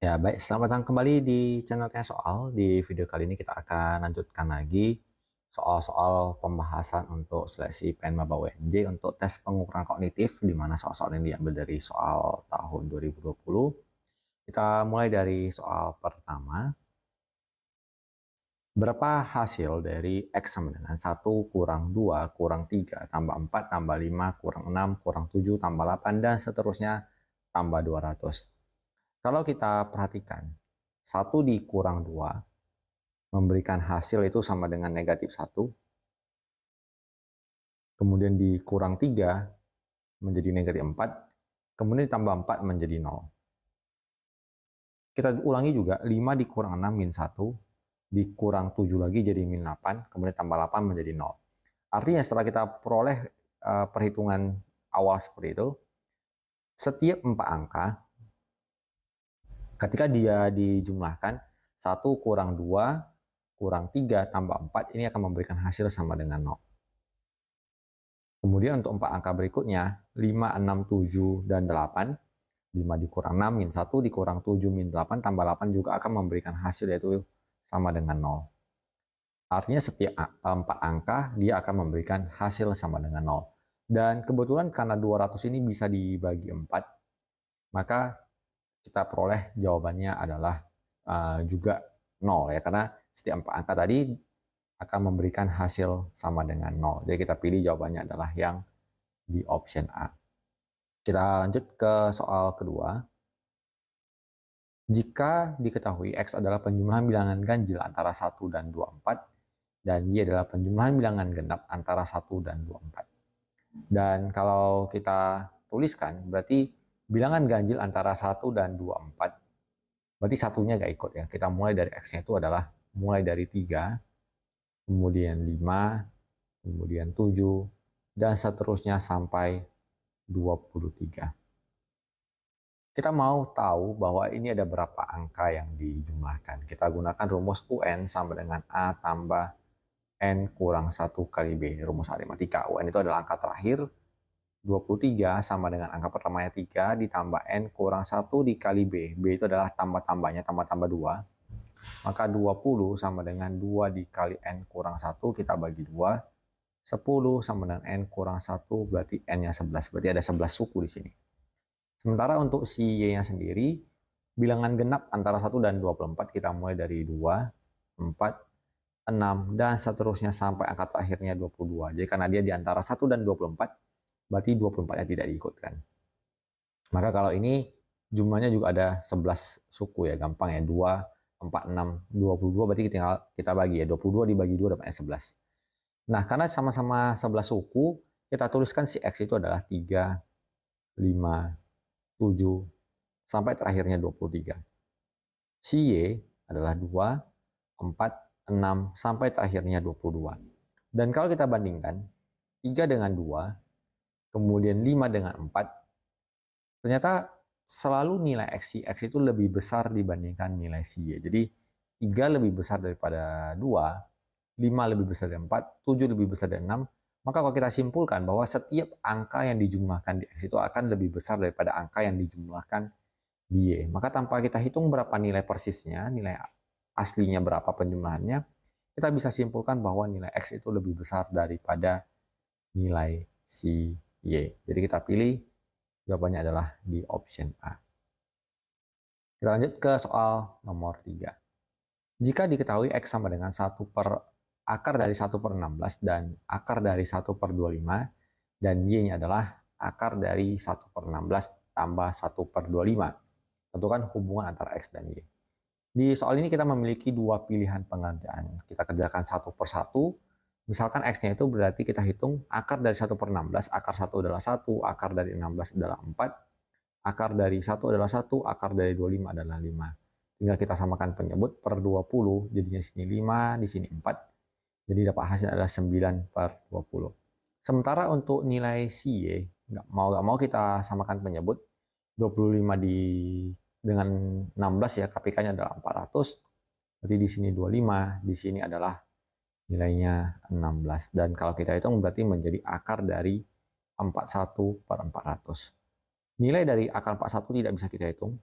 Ya, baik. Selamat datang kembali di channel Tanya Soal. Di video kali ini kita akan lanjutkan lagi soal-soal pembahasan untuk seleksi PN Maba UNJ untuk tes pengukuran kognitif, di mana soal-soal ini diambil dari soal tahun 2020. Kita mulai dari soal pertama. Berapa hasil dari X sama dengan 1 kurang 2 kurang 3 tambah 4 tambah 5 kurang 6 kurang 7 tambah 8 dan seterusnya tambah 200. Kalau kita perhatikan, 1 dikurang 2 memberikan hasil itu sama dengan negatif 1. Kemudian dikurang 3 menjadi negatif 4. Kemudian ditambah 4 menjadi 0. Kita ulangi juga, 5 dikurang 6 min 1. Dikurang 7 lagi jadi min 8. Kemudian tambah 8 menjadi 0. Artinya setelah kita peroleh perhitungan awal seperti itu, setiap 4 angka, ketika dia dijumlahkan, 1 kurang 2 kurang 3 tambah 4, ini akan memberikan hasil sama dengan 0. Kemudian untuk 4 angka berikutnya, 5, 6, 7, dan 8, 5 dikurang 6, min 1, dikurang 7, min 8, tambah 8 juga akan memberikan hasil yaitu sama dengan 0. Artinya setiap 4 angka, dia akan memberikan hasil sama dengan 0. Dan kebetulan karena 200 ini bisa dibagi 4, maka kita peroleh jawabannya adalah juga 0 ya, karena setiap 4 angka tadi akan memberikan hasil sama dengan 0. Jadi kita pilih jawabannya adalah yang di option A. Kita lanjut ke soal kedua. Jika diketahui X adalah penjumlahan bilangan ganjil antara 1 dan 24, dan Y adalah penjumlahan bilangan genap antara 1 dan 24. Dan kalau kita tuliskan, berarti bilangan ganjil antara 1 dan 24, berarti satunya gak ikut ya. Kita mulai dari X-nya itu adalah mulai dari 3, kemudian 5, kemudian 7, dan seterusnya sampai 23. Kita mau tahu bahwa ini ada berapa angka yang dijumlahkan. Kita gunakan rumus UN sama dengan A tambah N kurang 1 kali B, rumus aritmatika. UN itu adalah angka terakhir, 23 sama dengan angka pertamanya 3, ditambah N kurang 1 dikali B. B itu adalah tambah-tambahnya, tambah-tambah 2. Maka 20 sama dengan 2 dikali N kurang 1, kita bagi 2. 10 sama dengan N kurang 1, berarti N-nya 11. Berarti ada 11 suku di sini. Sementara untuk si Y-nya sendiri, bilangan genap antara 1 dan 24, kita mulai dari 2, 4, 6, dan seterusnya sampai angka terakhirnya 22. Jadi karena dia di antara 1 dan 24, berarti 24-nya tidak diikutkan. Maka kalau ini jumlahnya juga ada 11 suku ya, gampang ya. 2, 4, 6, 22, berarti kita bagi ya. 22 dibagi 2 dapatnya 11. Nah, karena sama-sama 11 suku, kita tuliskan si X itu adalah 3, 5, 7, sampai terakhirnya 23. Si Y adalah 2, 4, 6, sampai terakhirnya 22. Dan kalau kita bandingkan, 3 dengan 2, kemudian 5 dengan 4, ternyata selalu nilai X itu lebih besar dibandingkan nilai si Y. Jadi 3 lebih besar daripada 2, 5 lebih besar dari 4, 7 lebih besar dari 6, maka kalau kita simpulkan bahwa setiap angka yang dijumlahkan di X itu akan lebih besar daripada angka yang dijumlahkan di Y. Maka tanpa kita hitung berapa nilai persisnya, nilai aslinya berapa penjumlahannya, kita bisa simpulkan bahwa nilai X itu lebih besar daripada nilai si Y. Jadi kita pilih jawabannya adalah di option A. Kita lanjut ke soal nomor 3. Jika diketahui X sama dengan 1 per akar dari 1 per 16 dan akar dari 1 per 25, dan Y-nya adalah akar dari 1 per 16 tambah 1 per 25. Tentukan hubungan antara X dan Y. Di soal ini kita memiliki dua pilihan pengerjaan. Kita kerjakan satu per satu. Misalkan X-nya itu berarti kita hitung akar dari 1 per 16, akar 1 adalah 1, akar dari 16 adalah 4, akar dari 1 adalah 1, akar dari 25 adalah 5. Tinggal kita samakan penyebut per 20, jadinya sini 5, di sini 4. Jadi dapat hasil adalah 9 per 20. Sementara untuk nilai si Y, nggak mau kita samakan penyebut. 25 dengan 16 ya, KPK-nya adalah 400. Berarti di sini 25, di sini adalah nilainya 16. Dan kalau kita hitung berarti menjadi akar dari 41 per 400. Nilai dari akar 41 tidak bisa kita hitung.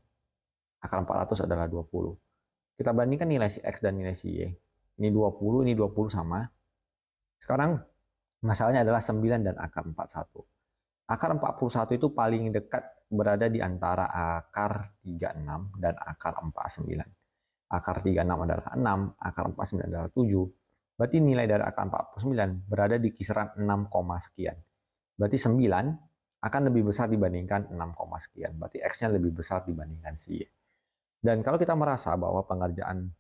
Akar 400 adalah 20. Kita bandingkan nilai si X dan nilai si Y. Ini 20, ini 20 sama. Sekarang masalahnya adalah 9 dan akar 41. Akar 41 itu paling dekat berada di antara akar 36 dan akar 49. Akar 36 adalah 6, akar 49 adalah 7. Berarti nilai dari akar 49 berada di kisaran 6, sekian. Berarti 9 akan lebih besar dibandingkan 6, sekian. Berarti X-nya lebih besar dibandingkan si Y. Dan kalau kita merasa bahwa pengerjaan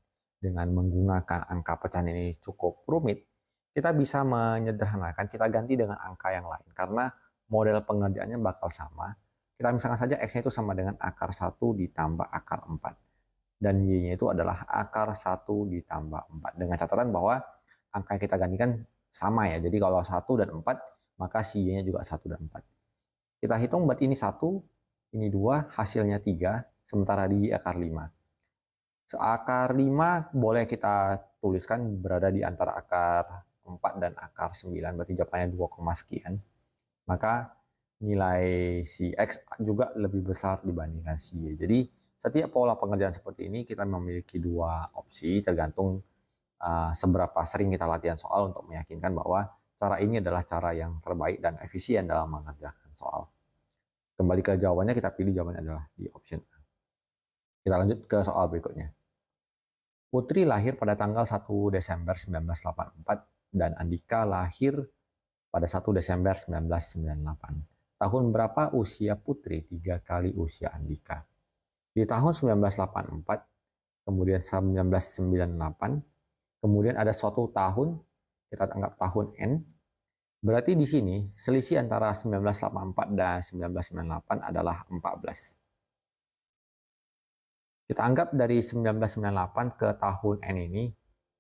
dengan menggunakan angka pecahan ini cukup rumit, kita bisa menyederhanakan, kita ganti dengan angka yang lain. Karena model pengerjaannya bakal sama. Kita misalkan saja X-nya itu sama dengan akar 1 ditambah akar 4. Dan Y-nya itu adalah akar 1 ditambah 4. Dengan catatan bahwa angka yang kita gantikan sama ya. Jadi kalau 1 dan 4, maka si Y-nya juga 1 dan 4. Kita hitung berarti ini 1, ini 2, hasilnya 3, sementara di akar 5. Akar 5 boleh kita tuliskan berada di antara akar 4 dan akar 9, berarti jawabannya 2, sekian. Maka nilai si X juga lebih besar dibandingkan si Y. Jadi setiap pola pengerjaan seperti ini kita memiliki dua opsi tergantung seberapa sering kita latihan soal untuk meyakinkan bahwa cara ini adalah cara yang terbaik dan efisien dalam mengerjakan soal. Kembali ke jawabannya, kita pilih jawabannya adalah di option A. Kita lanjut ke soal berikutnya. Putri lahir pada tanggal 1 Desember 1984 dan Andika lahir pada 1 Desember 1998. Tahun berapa usia Putri 3 kali usia Andika? Di tahun 1984, kemudian 1998, kemudian ada suatu tahun, kita anggap tahun N. Berarti di sini selisih antara 1984 dan 1998 adalah 14. Kita anggap dari 1998 ke tahun N ini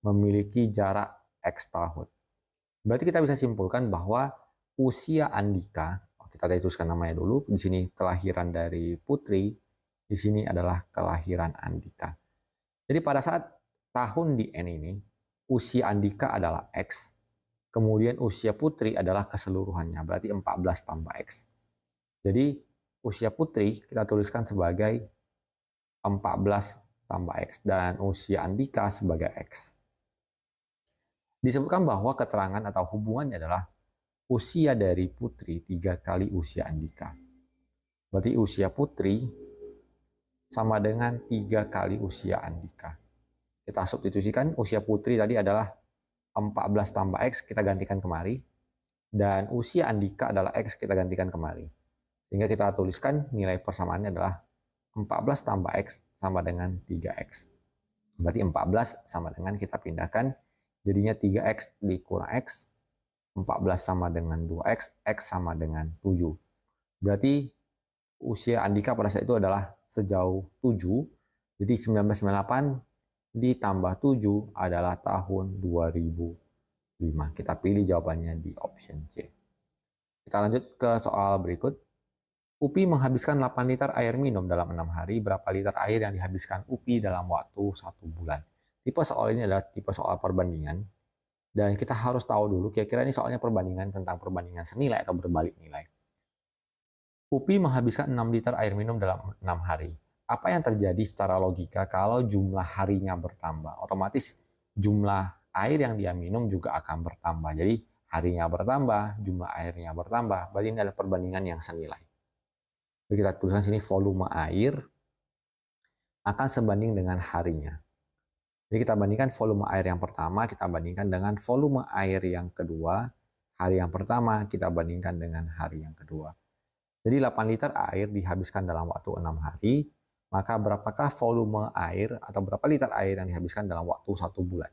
memiliki jarak X tahun. Berarti kita bisa simpulkan bahwa usia Andika, kita tuliskan namanya dulu, di sini kelahiran dari Putri, di sini adalah kelahiran Andika. Jadi pada saat tahun di N ini, usia Andika adalah X, kemudian usia Putri adalah keseluruhannya, berarti 14 tambah X. Jadi usia Putri kita tuliskan sebagai 14 tambah X, dan usia Andika sebagai X. Disebutkan bahwa keterangan atau hubungannya adalah usia dari Putri 3 kali usia Andika. Berarti usia Putri sama dengan 3 kali usia Andika. Kita substitusikan, usia Putri tadi adalah 14 tambah X, kita gantikan kemari. Dan usia Andika adalah X, kita gantikan kemari. Sehingga kita tuliskan nilai persamaannya adalah 14 tambah X sama dengan 3X. Berarti 14 sama dengan kita pindahkan, jadinya 3X dikurang X, 14 sama dengan 2X, X sama dengan 7. Berarti usia Andika pada saat itu adalah sejauh 7, jadi 1998 ditambah 7 adalah tahun 2005. Kita pilih jawabannya di option C. Kita lanjut ke soal berikut. Upi menghabiskan 8 liter air minum dalam 6 hari. Berapa liter air yang dihabiskan Upi dalam waktu 1 bulan? Tipe soal ini adalah tipe soal perbandingan. Dan kita harus tahu dulu kira-kira ini soalnya perbandingan tentang perbandingan senilai atau berbalik nilai. Upi menghabiskan 6 liter air minum dalam 6 hari. Apa yang terjadi secara logika kalau jumlah harinya bertambah? Otomatis jumlah air yang dia minum juga akan bertambah. Jadi harinya bertambah, jumlah airnya bertambah. Berarti ini adalah perbandingan yang senilai. Jadi kita tuliskan sini volume air akan sebanding dengan harinya. Jadi kita bandingkan volume air yang pertama, kita bandingkan dengan volume air yang kedua. Hari yang pertama kita bandingkan dengan hari yang kedua. Jadi 8 liter air dihabiskan dalam waktu 6 hari, maka berapakah volume air atau berapa liter air yang dihabiskan dalam waktu 1 bulan?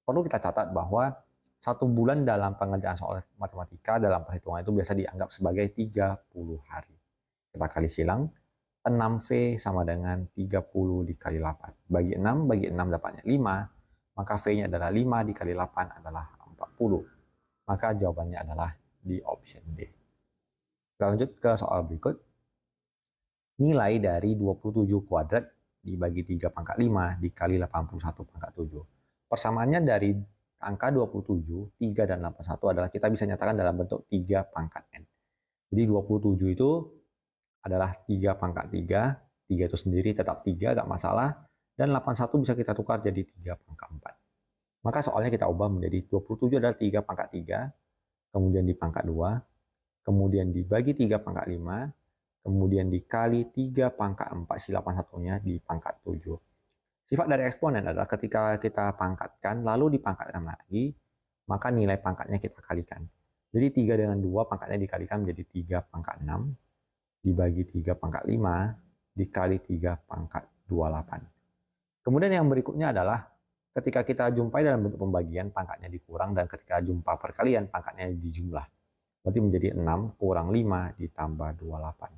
Perlu kita catat bahwa 1 bulan dalam pengerjaan soal matematika dalam perhitungan itu biasa dianggap sebagai 30 hari. Kita kali silang, 6V sama dengan 30 dikali 8. Bagi 6 dapatnya 5, maka V-nya adalah 5 dikali 8 adalah 40. Maka jawabannya adalah di option D. Kita lanjut ke soal berikut. Nilai dari 27 kuadrat dibagi 3 pangkat 5 dikali 81 pangkat 7. Persamaannya dari angka 27, 3 dan 81 adalah kita bisa nyatakan dalam bentuk 3 pangkat N. Jadi 27 itu adalah 3 pangkat 3, 3 itu sendiri tetap 3, gak masalah. Dan 81 bisa kita tukar jadi 3 pangkat 4. Maka soalnya kita ubah menjadi 27 adalah 3 pangkat 3, kemudian dipangkat 2, kemudian dibagi 3 pangkat 5, kemudian dikali 3 pangkat 4, si 81-nya di pangkat 7. Sifat dari eksponen adalah ketika kita pangkatkan, lalu dipangkatkan lagi, maka nilai pangkatnya kita kalikan. Jadi 3 dengan 2 pangkatnya dikalikan menjadi 3 pangkat 6, dibagi 3 pangkat 5, dikali 3 pangkat 28. Kemudian yang berikutnya adalah ketika kita jumpai dalam bentuk pembagian, pangkatnya dikurang, dan ketika jumpa perkalian, pangkatnya dijumlah. Berarti menjadi 6 kurang 5 ditambah 28.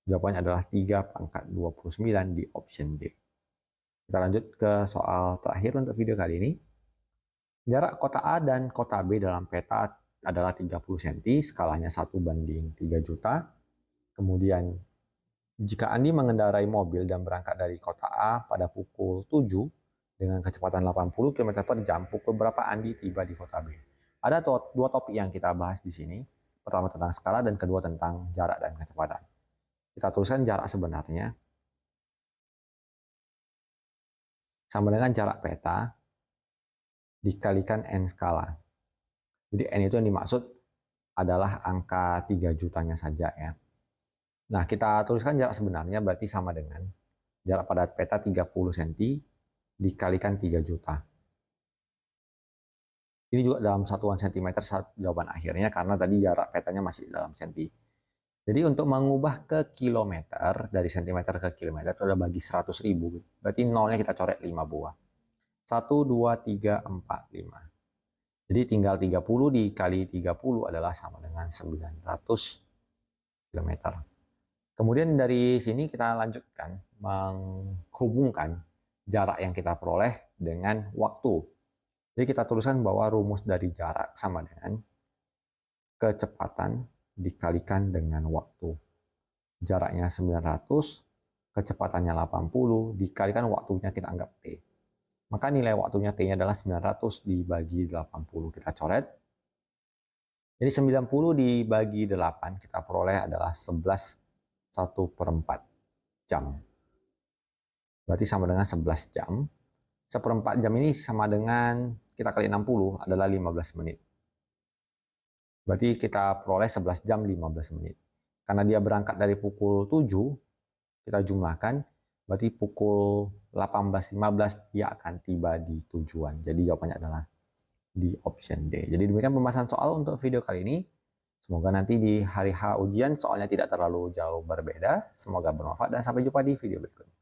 Jawabannya adalah 3 pangkat 29 di option D. Kita lanjut ke soal terakhir untuk video kali ini. Jarak kota A dan kota B dalam peta adalah 30 cm, skalanya 1:3 juta. Kemudian, jika Andi mengendarai mobil dan berangkat dari kota A pada pukul 7 dengan kecepatan 80 km per jam, pukul berapa Andi tiba di kota B? Ada dua topik yang kita bahas di sini. Pertama tentang skala dan kedua tentang jarak dan kecepatan. Kita tuliskan jarak sebenarnya sama dengan jarak peta dikalikan N skala. Jadi N itu yang dimaksud adalah angka 3 jutanya saja ya. Nah, kita tuliskan jarak sebenarnya berarti sama dengan jarak pada peta 30 cm dikalikan 3 juta. Ini juga dalam satuan cm saat jawaban akhirnya karena tadi jarak petanya masih dalam cm. Jadi untuk mengubah ke kilometer, dari cm ke kilometer itu ada bagi 100.000. Berarti nolnya kita coret 5 buah. 1, 2, 3, 4, 5. Jadi tinggal 30 dikali 30 adalah sama dengan 900 km. Kemudian dari sini kita lanjutkan menghubungkan jarak yang kita peroleh dengan waktu. Jadi kita tuliskan bahwa rumus dari jarak sama dengan kecepatan dikalikan dengan waktu. Jaraknya 900, kecepatannya 80, dikalikan waktunya kita anggap T. Maka nilai waktunya T-nya adalah 900 dibagi 80. Kita coret. Jadi 90 dibagi 8 kita peroleh adalah 11/1/4 jam. Berarti sama dengan 11 jam. 1/4 jam ini sama dengan kita kali 60 adalah 15 menit. Berarti kita peroleh 11 jam 15 menit. Karena dia berangkat dari pukul 7, kita jumlahkan, berarti pukul 18.15 dia akan tiba di tujuan. Jadi jawabannya adalah di option D. Jadi demikian pembahasan soal untuk video kali ini. Semoga nanti di hari H ujian soalnya tidak terlalu jauh berbeda. Semoga bermanfaat dan sampai jumpa di video berikutnya.